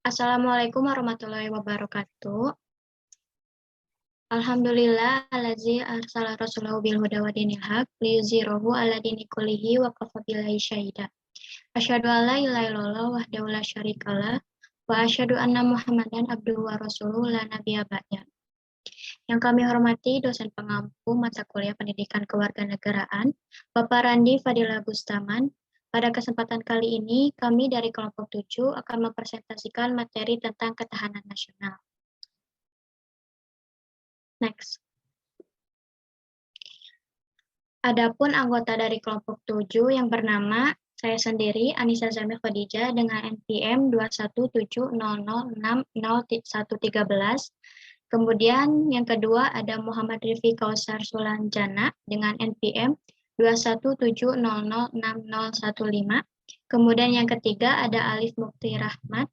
Assalamualaikum warahmatullahi wabarakatuh. Alhamdulillah allazi arsala rasulahu bil huda wa dinil haq liyuzhirahu ala dini kullihi wa kafa billahi syahida. Asyhadu an la ilaha illallah wahdahu la syarikalah wa asyhadu anna Muhammadan abduhu wa rasuluhu la nabiyya ba'da. Yang kami hormati dosen pengampu mata kuliah Pendidikan Kewarganegaraan, Bapak Randi Fadila Bustaman. Pada kesempatan kali ini, kami dari kelompok 7 akan mempresentasikan materi tentang ketahanan nasional. Next. Adapun anggota dari kelompok 7 yang bernama saya sendiri, Anissa Zamil Khadijah, dengan NPM 21700600113. Kemudian yang kedua ada Muhammad Rifki Kausar Sulanjana dengan NPM 217006015. Kemudian yang ketiga ada Alif Mukti Rahmat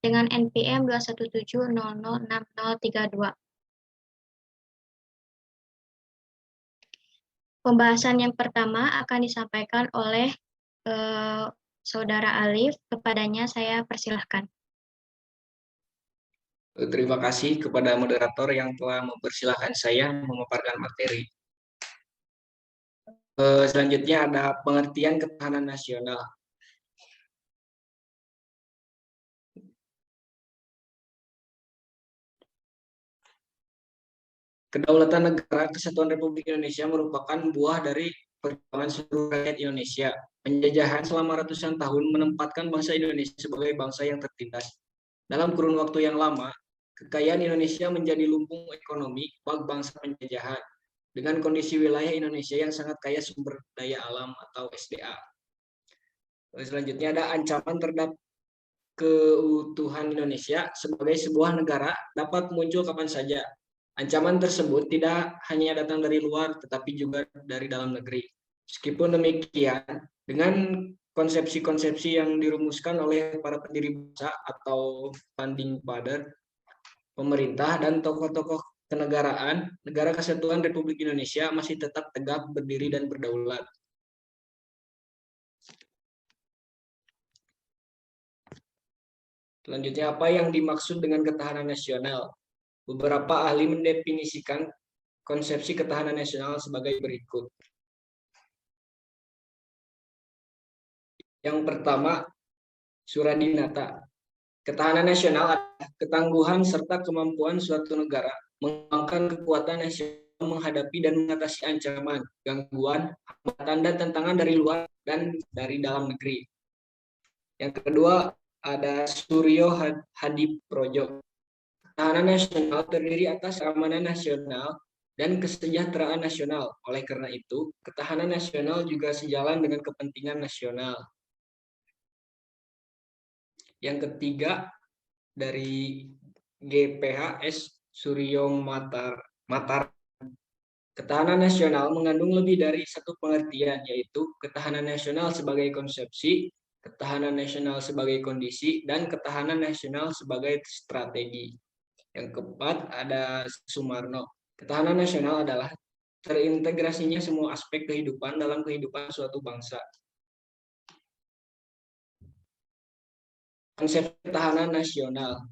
dengan NPM 217006032. Pembahasan yang pertama akan disampaikan oleh Saudara Alif. Kepadanya saya persilahkan. Terima kasih kepada moderator yang telah mempersilahkan saya memaparkan materi. Selanjutnya ada pengertian ketahanan nasional. Kedaulatan Negara Kesatuan Republik Indonesia merupakan buah dari perjuangan seluruh rakyat Indonesia. Penjajahan selama ratusan tahun menempatkan bangsa Indonesia sebagai bangsa yang tertindas. Dalam kurun waktu yang lama, kekayaan Indonesia menjadi lumbung ekonomi bagi bangsa penjajahan dengan kondisi wilayah Indonesia yang sangat kaya sumber daya alam atau SDA. Selanjutnya ada ancaman terhadap keutuhan Indonesia sebagai sebuah negara dapat muncul kapan saja. Ancaman tersebut tidak hanya datang dari luar, tetapi juga dari dalam negeri. Meskipun demikian, dengan konsepsi-konsepsi yang dirumuskan oleh para pendiri bangsa atau founding father, pemerintah, dan tokoh-tokoh kenegaraan, Negara Kesatuan Republik Indonesia masih tetap tegak berdiri dan berdaulat. Selanjutnya, apa yang dimaksud dengan ketahanan nasional? Beberapa ahli mendefinisikan konsepsi ketahanan nasional sebagai berikut. Yang pertama, Suradinata. Ketahanan nasional adalah ketangguhan serta kemampuan suatu negara mengembangkan kekuatan nasional menghadapi dan mengatasi ancaman, gangguan, hambatan, dan tantangan dari luar dan dari dalam negeri. Yang kedua, ada Suryo Hadi Projo. Ketahanan nasional terdiri atas keamanan nasional dan kesejahteraan nasional. Oleh karena itu, ketahanan nasional juga sejalan dengan kepentingan nasional. Yang ketiga, dari GPHS Suryo Matar. Ketahanan nasional mengandung lebih dari satu pengertian, yaitu ketahanan nasional sebagai konsepsi, ketahanan nasional sebagai kondisi, dan ketahanan nasional sebagai strategi. Yang keempat ada Sumarno. Ketahanan nasional adalah terintegrasinya semua aspek kehidupan dalam kehidupan suatu bangsa. Konsep ketahanan nasional.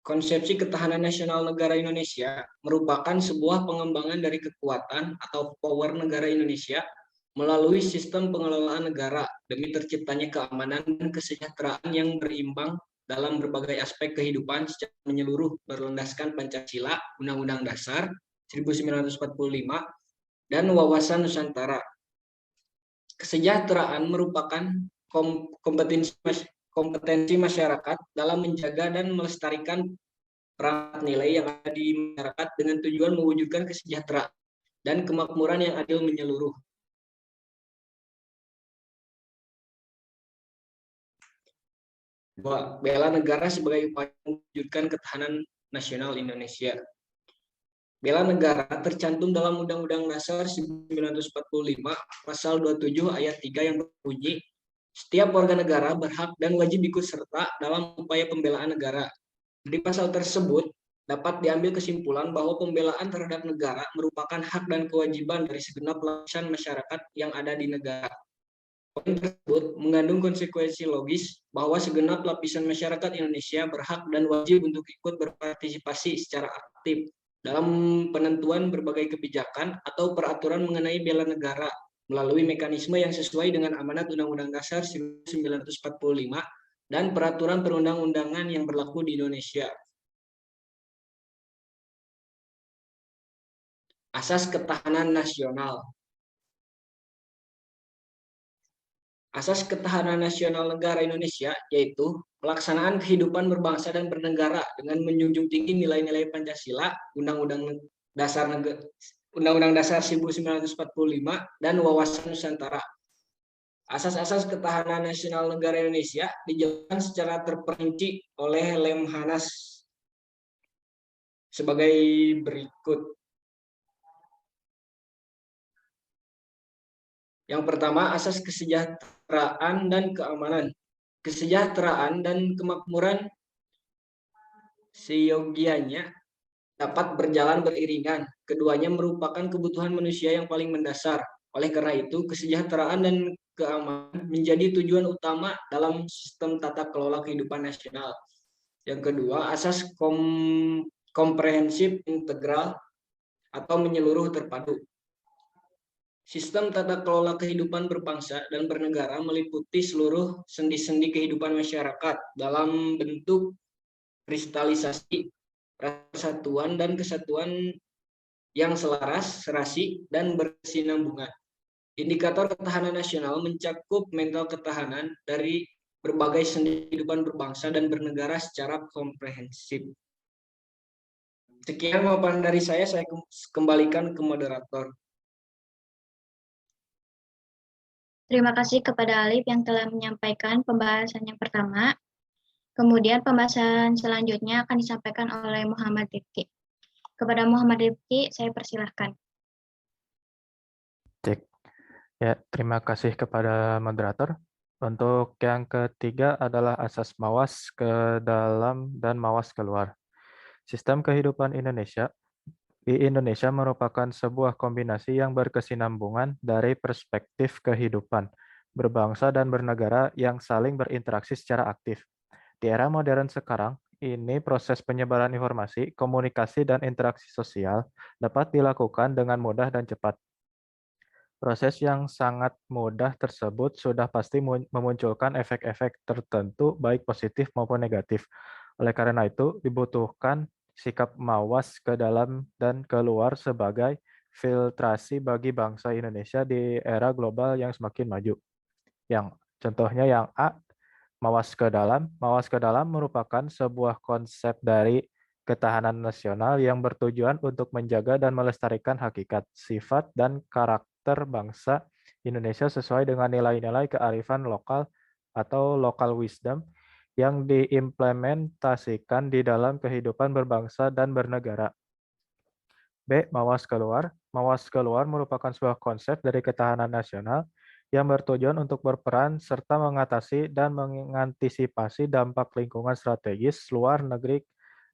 Konsepsi ketahanan nasional negara Indonesia merupakan sebuah pengembangan dari kekuatan atau power negara Indonesia melalui sistem pengelolaan negara demi terciptanya keamanan dan kesejahteraan yang berimbang dalam berbagai aspek kehidupan secara menyeluruh berlandaskan Pancasila, Undang-Undang Dasar 1945, dan wawasan Nusantara. Kesejahteraan merupakan kompetensi masyarakat dalam menjaga dan melestarikan perangkat nilai yang ada di masyarakat dengan tujuan mewujudkan kesejahteraan dan kemakmuran yang adil menyeluruh. Bela negara sebagai upaya mewujudkan ketahanan nasional Indonesia. Bela negara tercantum dalam Undang-Undang Dasar 1945 pasal 27 ayat 3 yang berbunyi, setiap warga negara berhak dan wajib ikut serta dalam upaya pembelaan negara. Di pasal tersebut dapat diambil kesimpulan bahwa pembelaan terhadap negara merupakan hak dan kewajiban dari segenap lapisan masyarakat yang ada di negara. Poin tersebut mengandung konsekuensi logis bahwa segenap lapisan masyarakat Indonesia berhak dan wajib untuk ikut berpartisipasi secara aktif dalam penentuan berbagai kebijakan atau peraturan mengenai bela negara melalui mekanisme yang sesuai dengan amanat Undang-Undang Dasar 1945 dan peraturan perundang-undangan yang berlaku di Indonesia. Asas ketahanan nasional. Asas ketahanan nasional negara Indonesia yaitu pelaksanaan kehidupan berbangsa dan bernegara dengan menjunjung tinggi nilai-nilai Pancasila, Undang-Undang Dasar 1945 dan wawasan Nusantara. Asas-asas ketahanan nasional negara Indonesia dijelaskan secara terperinci oleh Lemhanas sebagai berikut. Yang pertama, asas kesejahteraan dan keamanan. Kesejahteraan dan kemakmuran seyogianya dapat berjalan beriringan. Keduanya merupakan kebutuhan manusia yang paling mendasar. Oleh karena itu, kesejahteraan dan keamanan menjadi tujuan utama dalam sistem tata kelola kehidupan nasional. Yang kedua, asas komprehensif integral atau menyeluruh terpadu. Sistem tata kelola kehidupan berbangsa dan bernegara meliputi seluruh sendi-sendi kehidupan masyarakat dalam bentuk kristalisasi, persatuan dan kesatuan yang selaras, serasi, dan berkesinambungan. Indikator ketahanan nasional mencakup mental ketahanan dari berbagai sendi kehidupan berbangsa dan bernegara secara komprehensif. Sekian paparan dari saya kembalikan ke moderator. Terima kasih kepada Alif yang telah menyampaikan pembahasan yang pertama. Kemudian pembahasan selanjutnya akan disampaikan oleh Muhammad Rifki. Kepada Muhammad Rifki, saya persilahkan. Cek. Ya, terima kasih kepada moderator. Untuk yang ketiga adalah asas mawas ke dalam dan mawas keluar. Sistem kehidupan Indonesia di Indonesia merupakan sebuah kombinasi yang berkesinambungan dari perspektif kehidupan berbangsa dan bernegara yang saling berinteraksi secara aktif. Di era modern sekarang, ini proses penyebaran informasi, komunikasi, dan interaksi sosial dapat dilakukan dengan mudah dan cepat. Proses yang sangat mudah tersebut sudah pasti memunculkan efek-efek tertentu baik positif maupun negatif. Oleh karena itu, dibutuhkan sikap mawas ke dalam dan keluar sebagai filtrasi bagi bangsa Indonesia di era global yang semakin maju. Contohnya yang A, mawas ke dalam. Mawas ke dalam merupakan sebuah konsep dari ketahanan nasional yang bertujuan untuk menjaga dan melestarikan hakikat, sifat, dan karakter bangsa Indonesia sesuai dengan nilai-nilai kearifan lokal atau local wisdom yang diimplementasikan di dalam kehidupan berbangsa dan bernegara. B. Mawas keluar. Mawas keluar merupakan sebuah konsep dari ketahanan nasional yang bertujuan untuk berperan serta mengatasi dan mengantisipasi dampak lingkungan strategis luar negeri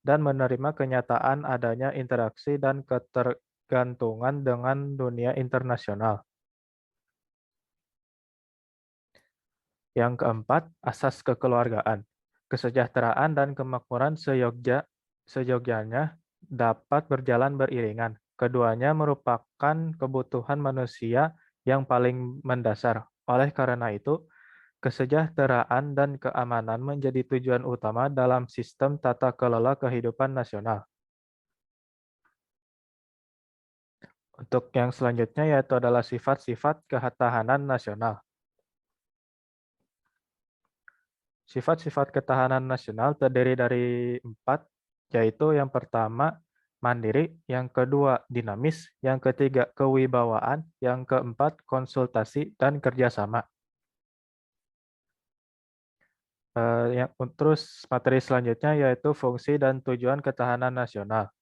dan menerima kenyataan adanya interaksi dan ketergantungan dengan dunia internasional. Yang keempat, asas kekeluargaan. Kesejahteraan dan kemakmuran seyogyanya dapat berjalan beriringan. Keduanya merupakan kebutuhan manusia yang paling mendasar. Oleh karena itu, kesejahteraan dan keamanan menjadi tujuan utama dalam sistem tata kelola kehidupan nasional. Untuk yang selanjutnya yaitu adalah sifat-sifat ketahanan nasional. Sifat-sifat ketahanan nasional terdiri dari 4, yaitu yang pertama mandiri, yang kedua dinamis, yang ketiga kewibawaan, yang keempat konsultasi dan kerjasama. Terus materi selanjutnya yaitu fungsi dan tujuan ketahanan nasional.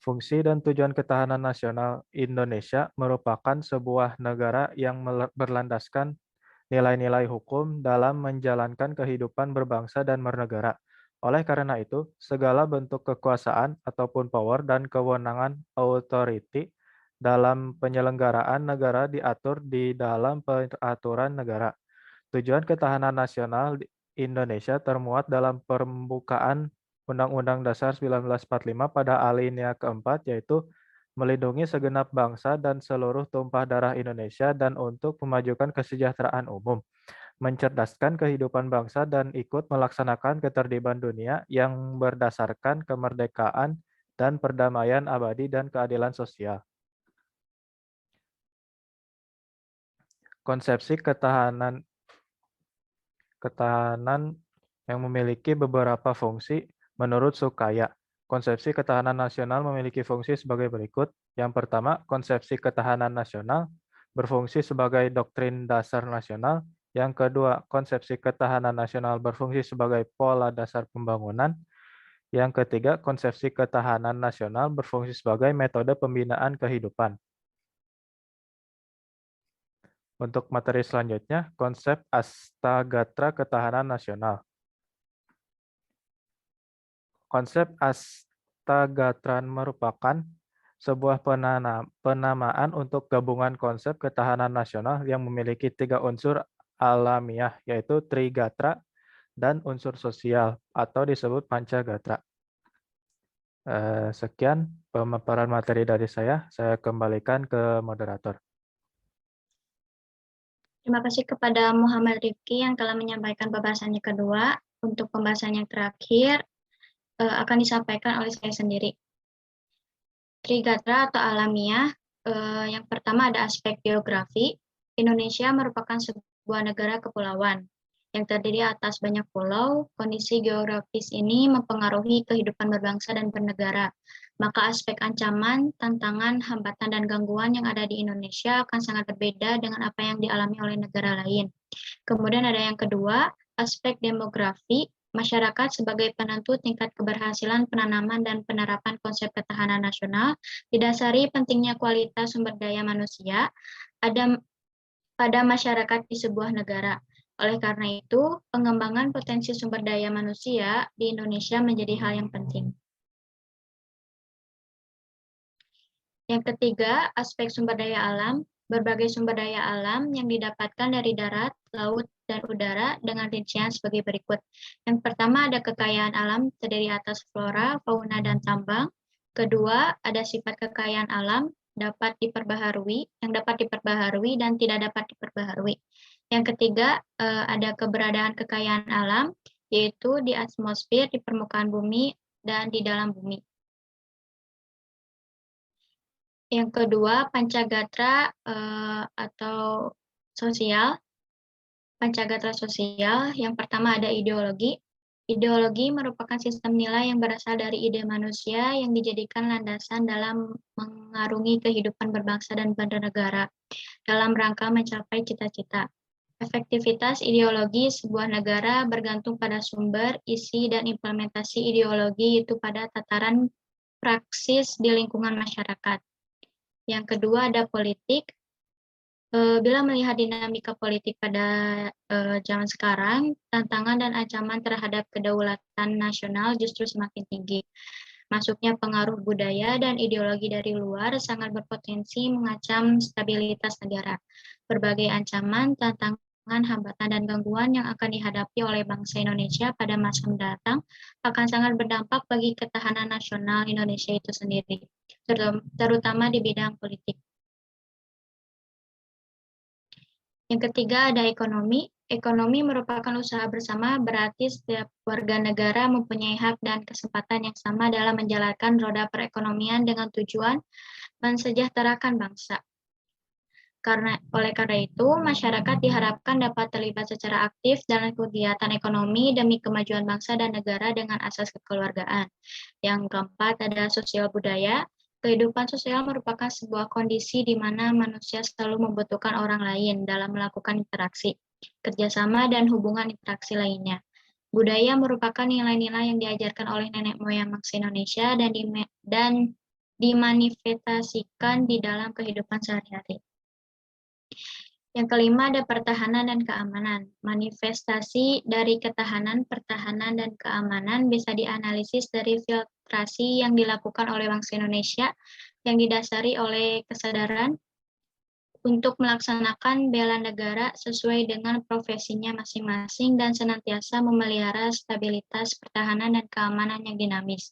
Fungsi dan tujuan ketahanan nasional Indonesia merupakan sebuah negara yang berlandaskan nilai-nilai hukum dalam menjalankan kehidupan berbangsa dan bernegara. Oleh karena itu, segala bentuk kekuasaan ataupun power dan kewenangan authority dalam penyelenggaraan negara diatur di dalam peraturan negara. Tujuan ketahanan nasional Indonesia termuat dalam pembukaan Undang-Undang Dasar 1945 pada alinea keempat, yaitu melindungi segenap bangsa dan seluruh tumpah darah Indonesia dan untuk memajukan kesejahteraan umum, mencerdaskan kehidupan bangsa dan ikut melaksanakan ketertiban dunia yang berdasarkan kemerdekaan dan perdamaian abadi dan keadilan sosial. Konsepsi ketahanan yang memiliki beberapa fungsi menurut Sukaya. Konsepsi ketahanan nasional memiliki fungsi sebagai berikut. Yang pertama, konsepsi ketahanan nasional berfungsi sebagai doktrin dasar nasional. Yang kedua, konsepsi ketahanan nasional berfungsi sebagai pola dasar pembangunan. Yang ketiga, konsepsi ketahanan nasional berfungsi sebagai metode pembinaan kehidupan. Untuk materi selanjutnya, konsep Astagatra Ketahanan Nasional. Konsep Astagatran merupakan sebuah penamaan untuk gabungan konsep ketahanan nasional yang memiliki 3 unsur alamiah, yaitu Trigatra dan unsur sosial, atau disebut Pancagatra. Sekian pemaparan materi dari saya kembalikan ke moderator. Terima kasih kepada Muhammad Rifki yang telah menyampaikan pembahasannya kedua. Untuk pembahasan yang terakhir, akan disampaikan oleh saya sendiri. Trigatra atau alamiah, yang pertama ada aspek geografi. Indonesia merupakan sebuah negara kepulauan yang terdiri atas banyak pulau. Kondisi geografis ini mempengaruhi kehidupan berbangsa dan bernegara. Maka aspek ancaman, tantangan, hambatan, dan gangguan yang ada di Indonesia akan sangat berbeda dengan apa yang dialami oleh negara lain. Kemudian ada yang kedua, aspek demografi. Masyarakat sebagai penentu tingkat keberhasilan penanaman dan penerapan konsep ketahanan nasional didasari pentingnya kualitas sumber daya manusia pada masyarakat di sebuah negara. Oleh karena itu, pengembangan potensi sumber daya manusia di Indonesia menjadi hal yang penting. Yang ketiga, aspek sumber daya alam. Berbagai sumber daya alam yang didapatkan dari darat, laut, dan udara dengan rincian sebagai berikut. Yang pertama ada kekayaan alam terdiri atas flora, fauna, dan tambang. Kedua, ada sifat kekayaan alam yang dapat diperbaharui dan tidak dapat diperbaharui. Yang ketiga, ada keberadaan kekayaan alam, yaitu di atmosfer, di permukaan bumi, dan di dalam bumi. Yang kedua, Pancagatra atau sosial. Pancagatra sosial, yang pertama ada ideologi. Ideologi merupakan sistem nilai yang berasal dari ide manusia yang dijadikan landasan dalam mengarungi kehidupan berbangsa dan bernegara dalam rangka mencapai cita-cita. Efektivitas ideologi sebuah negara bergantung pada sumber, isi, dan implementasi ideologi itu pada tataran praksis di lingkungan masyarakat. Yang kedua ada politik. Bila melihat dinamika politik pada zaman sekarang, tantangan dan ancaman terhadap kedaulatan nasional justru semakin tinggi. Masuknya pengaruh budaya dan ideologi dari luar sangat berpotensi mengancam stabilitas negara. Berbagai ancaman, tantangan, hambatan, dan gangguan yang akan dihadapi oleh bangsa Indonesia pada masa mendatang akan sangat berdampak bagi ketahanan nasional Indonesia itu sendiri, terutama di bidang politik. Yang ketiga ada ekonomi. Ekonomi merupakan usaha bersama, berarti setiap warga negara mempunyai hak dan kesempatan yang sama dalam menjalankan roda perekonomian dengan tujuan mensejahterakan bangsa. Oleh karena itu, masyarakat diharapkan dapat terlibat secara aktif dalam kegiatan ekonomi demi kemajuan bangsa dan negara dengan asas kekeluargaan. Yang keempat ada sosial budaya. Kehidupan sosial merupakan sebuah kondisi di mana manusia selalu membutuhkan orang lain dalam melakukan interaksi, kerjasama, dan hubungan interaksi lainnya. Budaya merupakan nilai-nilai yang diajarkan oleh nenek moyang bangsa Indonesia dan dimanifestasikan di dalam kehidupan sehari-hari. Yang kelima ada pertahanan dan keamanan. Manifestasi dari ketahanan, pertahanan, dan keamanan bisa dianalisis dari filtrasi yang dilakukan oleh bangsa Indonesia yang didasari oleh kesadaran untuk melaksanakan bela negara sesuai dengan profesinya masing-masing dan senantiasa memelihara stabilitas pertahanan dan keamanan yang dinamis,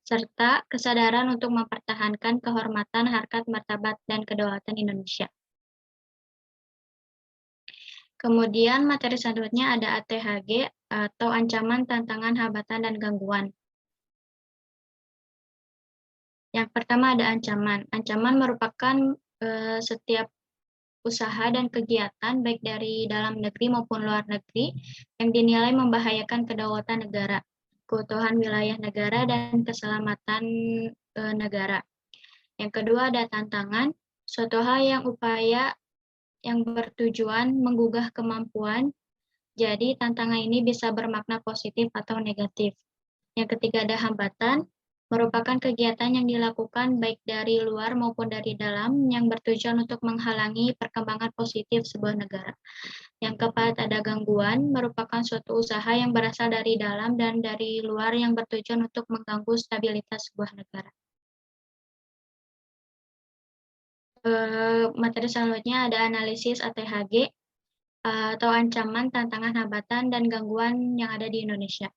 serta kesadaran untuk mempertahankan kehormatan, harkat, martabat, dan kedaulatan Indonesia. Kemudian materi selanjutnya ada ATHG atau ancaman, tantangan, hambatan, dan gangguan. Yang pertama ada ancaman. Ancaman merupakan setiap usaha dan kegiatan baik dari dalam negeri maupun luar negeri yang dinilai membahayakan kedaulatan negara, keutuhan wilayah negara, dan keselamatan negara. Yang kedua ada tantangan, suatu hal yang upaya yang bertujuan menggugah kemampuan, jadi tantangan ini bisa bermakna positif atau negatif. Yang ketiga ada hambatan, merupakan kegiatan yang dilakukan baik dari luar maupun dari dalam yang bertujuan untuk menghalangi perkembangan positif sebuah negara. Yang keempat ada gangguan, merupakan suatu usaha yang berasal dari dalam dan dari luar yang bertujuan untuk mengganggu stabilitas sebuah negara. Materi selanjutnya ada analisis ATHG atau ancaman, tantangan, hambatan, dan gangguan yang ada di Indonesia.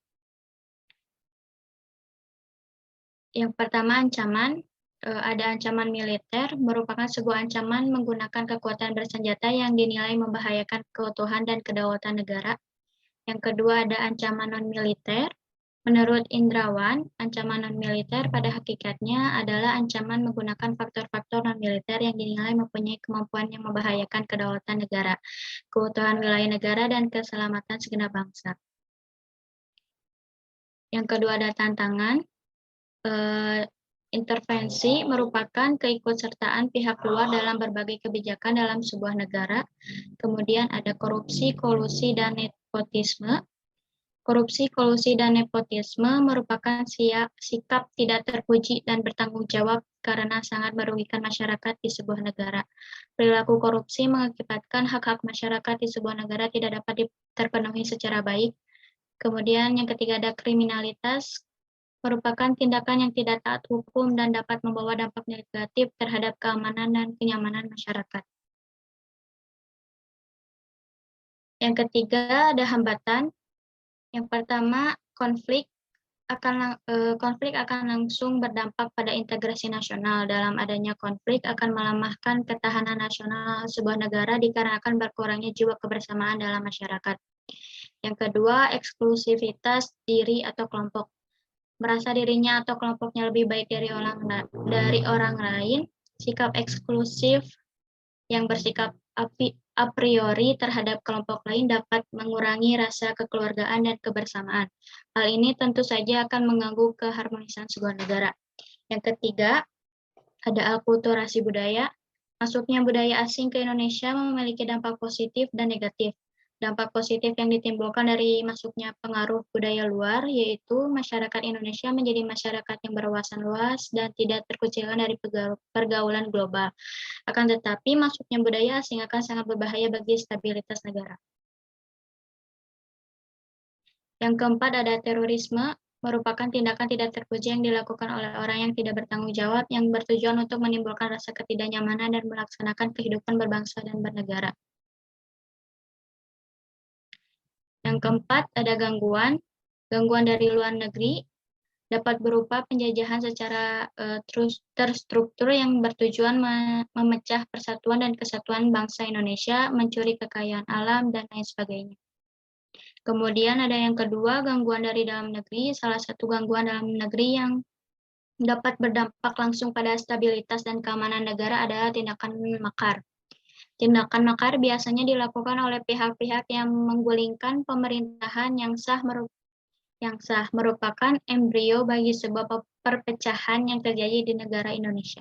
Yang pertama ancaman, ada ancaman militer, merupakan sebuah ancaman menggunakan kekuatan bersenjata yang dinilai membahayakan keutuhan dan kedaulatan negara. Yang kedua ada ancaman non-militer. Menurut Indrawan, ancaman non-militer pada hakikatnya adalah ancaman menggunakan faktor-faktor non-militer yang dinilai mempunyai kemampuan yang membahayakan kedaulatan negara, keutuhan wilayah negara, dan keselamatan segenap bangsa. Yang kedua ada tantangan. Intervensi merupakan keikutsertaan pihak luar dalam berbagai kebijakan dalam sebuah negara. Kemudian ada korupsi, kolusi, dan nepotisme. Korupsi, kolusi, dan nepotisme merupakan sikap tidak terpuji dan bertanggung jawab karena sangat merugikan masyarakat di sebuah negara. Perilaku korupsi mengakibatkan hak-hak masyarakat di sebuah negara tidak dapat terpenuhi secara baik. Kemudian yang ketiga ada kriminalitas, merupakan tindakan yang tidak taat hukum dan dapat membawa dampak negatif terhadap keamanan dan kenyamanan masyarakat. Yang ketiga ada hambatan. Yang pertama, konflik akan langsung berdampak pada integrasi nasional. Dalam adanya konflik akan melemahkan ketahanan nasional sebuah negara dikarenakan berkurangnya jiwa kebersamaan dalam masyarakat. Yang kedua, eksklusivitas diri atau kelompok. Merasa dirinya atau kelompoknya lebih baik dari orang lain, sikap eksklusif yang bersikap a priori terhadap kelompok lain dapat mengurangi rasa kekeluargaan dan kebersamaan. Hal ini tentu saja akan mengganggu keharmonisan sebuah negara. Yang ketiga, ada akulturasi budaya. Masuknya budaya asing ke Indonesia memiliki dampak positif dan negatif. Dampak positif yang ditimbulkan dari masuknya pengaruh budaya luar, yaitu masyarakat Indonesia menjadi masyarakat yang berwawasan luas dan tidak terkucilkan dari pergaulan global. Akan tetapi, masuknya budaya asing akan sangat berbahaya bagi stabilitas negara. Yang keempat ada terorisme, merupakan tindakan tidak terpuji yang dilakukan oleh orang yang tidak bertanggung jawab, yang bertujuan untuk menimbulkan rasa ketidaknyamanan dan melaksanakan kehidupan berbangsa dan bernegara. Yang keempat, ada gangguan. Gangguan dari luar negeri dapat berupa penjajahan secara terstruktur yang bertujuan memecah persatuan dan kesatuan bangsa Indonesia, mencuri kekayaan alam, dan lain sebagainya. Kemudian ada yang kedua, gangguan dari dalam negeri. Salah satu gangguan dalam negeri yang dapat berdampak langsung pada stabilitas dan keamanan negara adalah tindakan makar. Tindakan makar biasanya dilakukan oleh pihak-pihak yang menggulingkan pemerintahan yang sah merupakan embrio bagi sebuah perpecahan yang terjadi di negara Indonesia.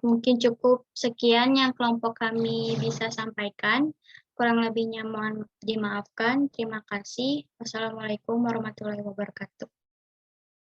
Mungkin cukup sekian yang kelompok kami bisa sampaikan. Kurang lebihnya mohon dimaafkan. Terima kasih. Wassalamualaikum warahmatullahi wabarakatuh.